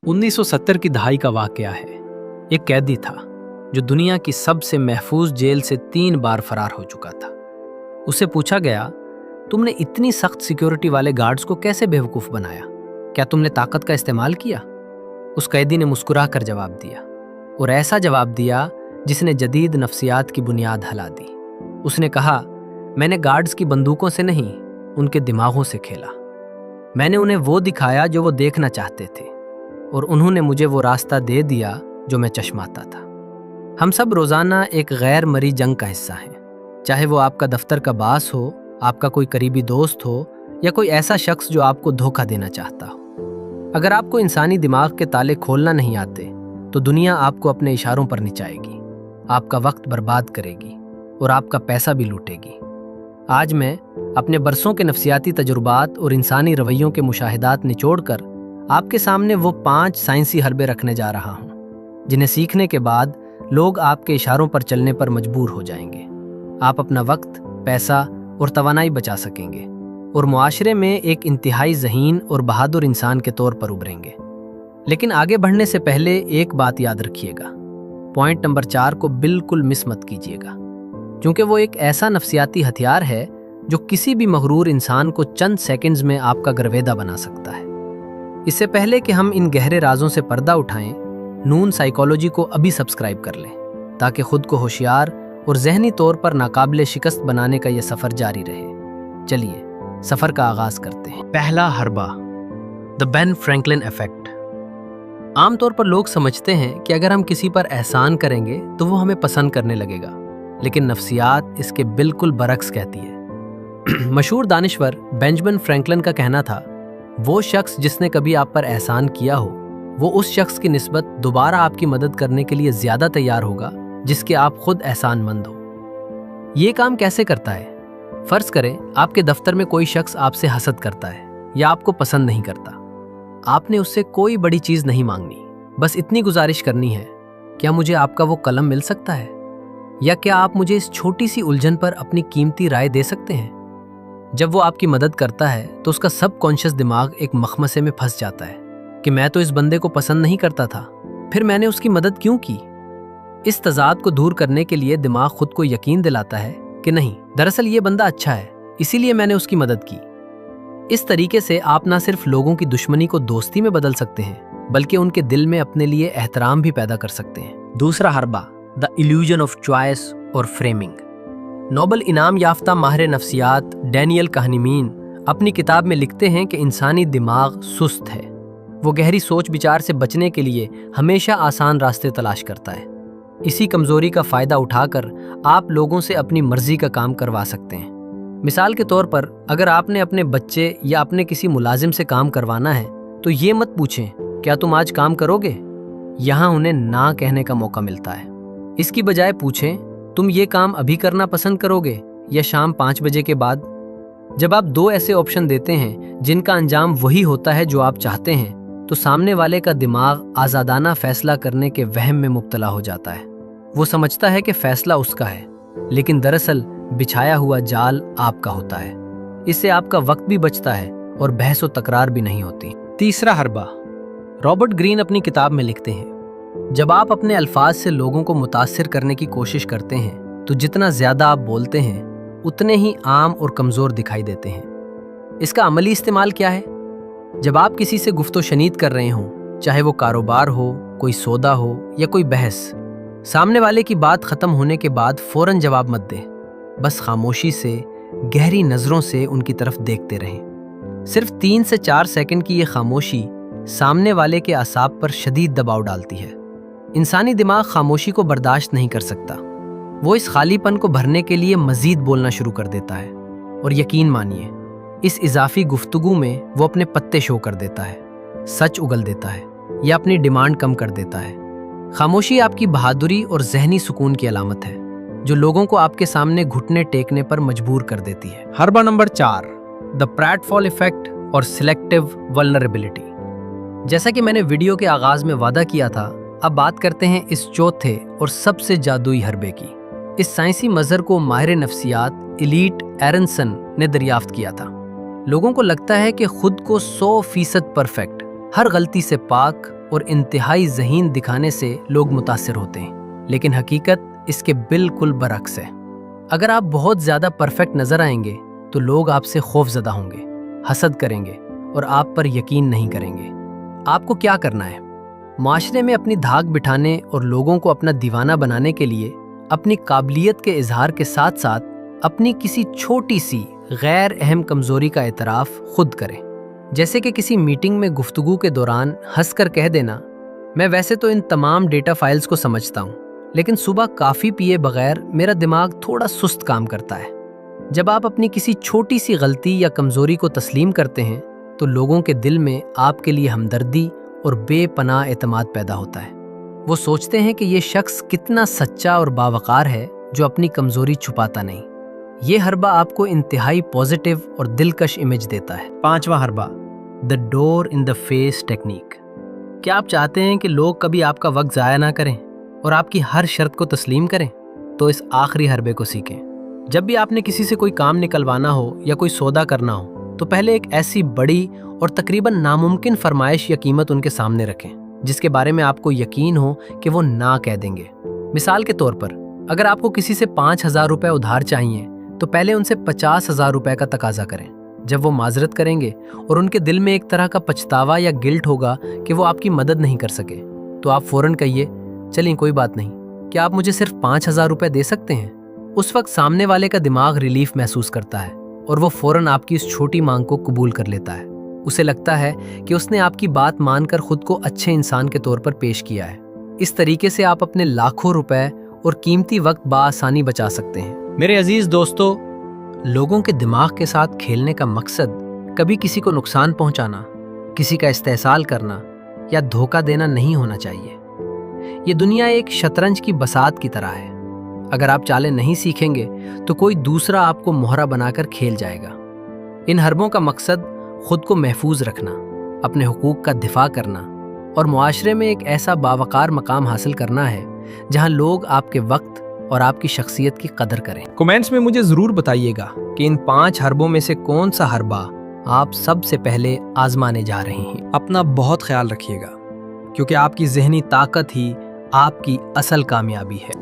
1970 की दहाई का वाकया है। एक कैदी था जो दुनिया की सबसे महफूज जेल से 3 बार फरार हो चुका था। उसे पूछा गया, तुमने इतनी सख्त सिक्योरिटी वाले गार्ड्स को कैसे बेवकूफ़ बनाया? क्या तुमने ताकत का इस्तेमाल किया? उस कैदी ने मुस्कुरा कर जवाब दिया, और ऐसा जवाब दिया जिसने जदीद नफ्सियात की बुनियाद हिला दी। उसने कहा, मैंने गार्ड्स की बंदूकों से नहीं, उनके दिमागों से खेला। मैंने उन्हें वो दिखाया जो वो देखना चाहते थे, और उन्होंने मुझे वो रास्ता दे दिया जो मैं चश्माता था। हम सब रोज़ाना एक गैर मरी जंग का हिस्सा हैं, चाहे वो आपका दफ्तर का बास हो, आपका कोई करीबी दोस्त हो, या कोई ऐसा शख्स जो आपको धोखा देना चाहता हो। अगर आपको इंसानी दिमाग के ताले खोलना नहीं आते तो दुनिया आपको अपने इशारों पर नचाएगी, आपका वक्त बर्बाद करेगी और आपका पैसा भी लूटेगी। आज मैं अपने बरसों के नफ्सियाती तजुर्बात और इंसानी रवैयों के मुशाहिदात निचोड़कर आपके सामने वो 5 साइंसी हरबे रखने जा रहा हूँ, जिन्हें सीखने के बाद लोग आपके इशारों पर चलने पर मजबूर हो जाएंगे। आप अपना वक्त, पैसा और तवानाई बचा सकेंगे और मुआशरे में एक इंतहाई ज़हीन और बहादुर इंसान के तौर पर उभरेंगे। लेकिन आगे बढ़ने से पहले एक बात याद रखिएगा, पॉइंट नंबर 4 को बिल्कुल मिस मत कीजिएगा, क्योंकि वो एक ऐसा नफ्सियाती हथियार है जो किसी भी मगरूर इंसान को चंद सेकंड्स में आपका गर्वेदा बना सकता है। इससे पहले कि हम इन गहरे राजों से पर्दा उठाएं, नून साइकोलॉजी को अभी सब्सक्राइब कर लें, ताकि खुद को होशियार और जहनी तौर पर नाकाबिले शिकस्त बनाने का यह सफ़र जारी रहे। चलिए सफ़र का आगाज़ करते हैं। पहला हरबा, द बेन फ्रैंकलिन इफेक्ट। आमतौर पर लोग समझते हैं कि अगर हम किसी पर एहसान करेंगे तो वो हमें पसंद करने लगेगा, लेकिन नफ्सियात इसके बिल्कुल बरक्स कहती है। मशहूर दानिश्वर बेंजामिन फ्रैंकलिन का कहना था, वो शख्स जिसने कभी आप पर एहसान किया हो, वो उस शख्स की निस्बत दोबारा आपकी मदद करने के लिए ज़्यादा तैयार होगा जिसके आप खुद एहसानमंद हो। ये काम कैसे करता है? फ़र्ज़ करें आपके दफ्तर में कोई शख्स आपसे हसद करता है या आपको पसंद नहीं करता। आपने उससे कोई बड़ी चीज़ नहीं मांगनी, बस इतनी गुजारिश करनी है, क्या मुझे आपका वो कलम मिल सकता है? या क्या आप मुझे इस छोटी सी उलझन पर अपनी कीमती राय दे सकते हैं? जब वो आपकी मदद करता है तो उसका सबकॉन्शियस दिमाग एक मखमसे में फंस जाता है कि मैं तो इस बंदे को पसंद नहीं करता था, फिर मैंने उसकी मदद क्यों की? इस तज़ाद को दूर करने के लिए दिमाग खुद को यकीन दिलाता है कि नहीं, दरअसल ये बंदा अच्छा है, इसीलिए मैंने उसकी मदद की। इस तरीके से आप ना सिर्फ लोगों की दुश्मनी को दोस्ती में बदल सकते हैं, बल्कि उनके दिल में अपने लिए एहतराम भी पैदा कर सकते हैं। दूसरा हरबा, द इल्यूजन ऑफ चॉइस और फ्रेमिंग। नोबेल इनाम याफ्ता माहिर नफ्सियात डैनियल कहनीमीन अपनी किताब में लिखते हैं कि इंसानी दिमाग सुस्त है। वो गहरी सोच विचार से बचने के लिए हमेशा आसान रास्ते तलाश करता है। इसी कमज़ोरी का फ़ायदा उठाकर आप लोगों से अपनी मर्ज़ी का काम करवा सकते हैं। मिसाल के तौर पर, अगर आपने अपने बच्चे या अपने किसी मुलाजिम से काम करवाना है तो ये मत पूछें, क्या तुम आज काम करोगे? यहाँ उन्हें ना कहने का मौका मिलता है। इसकी बजाय पूछें, तुम ये काम अभी करना पसंद करोगे या शाम 5 बजे के बाद? जब आप 2 ऐसे ऑप्शन देते हैं जिनका अंजाम वही होता है जो आप चाहते हैं, तो सामने वाले का दिमाग आज़ादाना फैसला करने के वहम में मुब्तला हो जाता है। वो समझता है कि फैसला उसका है, लेकिन दरअसल बिछाया हुआ जाल आपका होता है। इससे आपका वक्त भी बचता है और बहस व तकरार भी नहीं होती। तीसरा हरबा, रॉबर्ट ग्रीन अपनी किताब में लिखते हैं, जब आप अपने अल्फाज से लोगों को मुतासिर करने की कोशिश करते हैं तो जितना ज़्यादा आप बोलते हैं उतने ही आम और कमज़ोर दिखाई देते हैं। इसका अमली इस्तेमाल क्या है? जब आप किसी से गुफ्तो शनीद कर रहे हों, चाहे वो कारोबार हो, कोई सौदा हो या कोई बहस, सामने वाले की बात ख़त्म होने के बाद फ़ौरन जवाब मत दें। बस खामोशी से, गहरी नज़रों से उनकी तरफ देखते रहें। सिर्फ 3 से 4 सेकंड की ये खामोशी सामने वाले के आसाब पर शदीद दबाव डालती है। इंसानी दिमाग खामोशी को बर्दाश्त नहीं कर सकता। वो इस खालीपन को भरने के लिए मज़ीद बोलना शुरू कर देता है, और यकीन मानिए, इस इजाफी गुफ्तगू में वो अपने पत्ते शो कर देता है, सच उगल देता है या अपनी डिमांड कम कर देता है। खामोशी आपकी बहादुरी और जहनी सुकून की अलामत है, जो लोगों को आपके सामने घुटने टेकने पर मजबूर कर देती है। हरबा नंबर 4, द प्रैटफॉल इफेक्ट और सिलेक्टिव वल्नरेबिलिटी। जैसा कि मैंने वीडियो के आगाज में वादा किया था, अब बात करते हैं इस चौथे और सबसे जादुई हरबे की। इस साइंसी मजहर को माहिर नफ्सियात एलीट एरनसन ने दरियाफ्त किया था। लोगों को लगता है कि खुद को 100% परफेक्ट, हर गलती से पाक اور انتہائی ذہین دکھانے سے لوگ متاثر ہوتے ہیں، لیکن حقیقت اس کے بالکل برعکس ہے۔ اگر آپ بہت زیادہ پرفیکٹ نظر آئیں گے تو لوگ آپ سے خوف زدہ ہوں گے، حسد کریں گے اور آپ پر یقین نہیں کریں گے۔ آپ کو کیا کرنا ہے؟ معاشرے میں اپنی دھاک بٹھانے اور لوگوں کو اپنا دیوانہ بنانے کے لیے اپنی قابلیت کے اظہار کے ساتھ ساتھ اپنی کسی چھوٹی سی غیر اہم کمزوری کا اعتراف خود کریں۔ جیسے کہ کسی میٹنگ میں گفتگو کے دوران ہنس کر کہہ دینا، میں ویسے تو ان تمام ڈیٹا فائلز کو سمجھتا ہوں، لیکن صبح کافی پیے بغیر میرا دماغ تھوڑا سست کام کرتا ہے۔ جب آپ اپنی کسی چھوٹی سی غلطی یا کمزوری کو تسلیم کرتے ہیں تو لوگوں کے دل میں آپ کے لیے ہمدردی اور بے پناہ اعتماد پیدا ہوتا ہے۔ وہ سوچتے ہیں کہ یہ شخص کتنا سچا اور باوقار ہے جو اپنی کمزوری چھپاتا نہیں۔ یہ حربہ آپ کو انتہائی پازیٹیو اور دلکش امیج دیتا ہے۔ 5واں حربہ، The door in the face technique. کیا آپ چاہتے ہیں کہ لوگ کبھی آپ کا وقت ضائع نہ کریں اور آپ کی ہر شرط کو تسلیم کریں؟ تو اس آخری حربے کو سیکھیں۔ جب بھی آپ نے کسی سے کوئی کام نکلوانا ہو یا کوئی سودا کرنا ہو تو پہلے ایک ایسی بڑی اور تقریباً ناممکن فرمائش یا قیمت ان کے سامنے رکھیں جس کے بارے میں آپ کو یقین ہو کہ وہ نہ کہہ دیں گے۔ مثال کے طور پر، اگر آپ کو کسی سے 5,000 روپے ادھار چاہیے تو پہلے ان سے 50,000 روپے کا تقاضا کریں۔ جب وہ معذرت کریں گے اور ان کے دل میں ایک طرح کا پچھتاوا یا گلٹ ہوگا کہ وہ آپ کی مدد نہیں کر سکے تو آپ فوراً کہیے، چلیں کوئی بات نہیں، کیا آپ مجھے صرف 5,000 روپے دے سکتے ہیں؟ اس وقت سامنے والے کا دماغ ریلیف محسوس کرتا ہے اور وہ فوراً آپ کی اس چھوٹی مانگ کو قبول کر لیتا ہے۔ اسے لگتا ہے کہ اس نے آپ کی بات مان کر خود کو اچھے انسان کے طور پر پیش کیا ہے۔ اس طریقے سے آپ اپنے لاکھوں روپے اور قیمتی وقت بآسانی بچا سکتے ہیں۔ میرے عزیز دوستو، لوگوں کے دماغ کے ساتھ کھیلنے کا مقصد کبھی کسی کو نقصان پہنچانا، کسی کا استحصال کرنا یا دھوکہ دینا نہیں ہونا چاہیے۔ یہ دنیا ایک شطرنج کی بساط کی طرح ہے۔ اگر آپ چالیں نہیں سیکھیں گے تو کوئی دوسرا آپ کو مہرہ بنا کر کھیل جائے گا۔ ان حربوں کا مقصد خود کو محفوظ رکھنا، اپنے حقوق کا دفاع کرنا اور معاشرے میں ایک ایسا باوقار مقام حاصل کرنا ہے جہاں لوگ آپ کے وقت اور آپ کی شخصیت کی قدر کریں۔ کمنٹس میں مجھے ضرور بتائیے گا کہ ان 5 حربوں میں سے کون سا حربہ آپ سب سے پہلے آزمانے جا رہے ہیں۔ اپنا بہت خیال رکھیے گا، کیونکہ آپ کی ذہنی طاقت ہی آپ کی اصل کامیابی ہے۔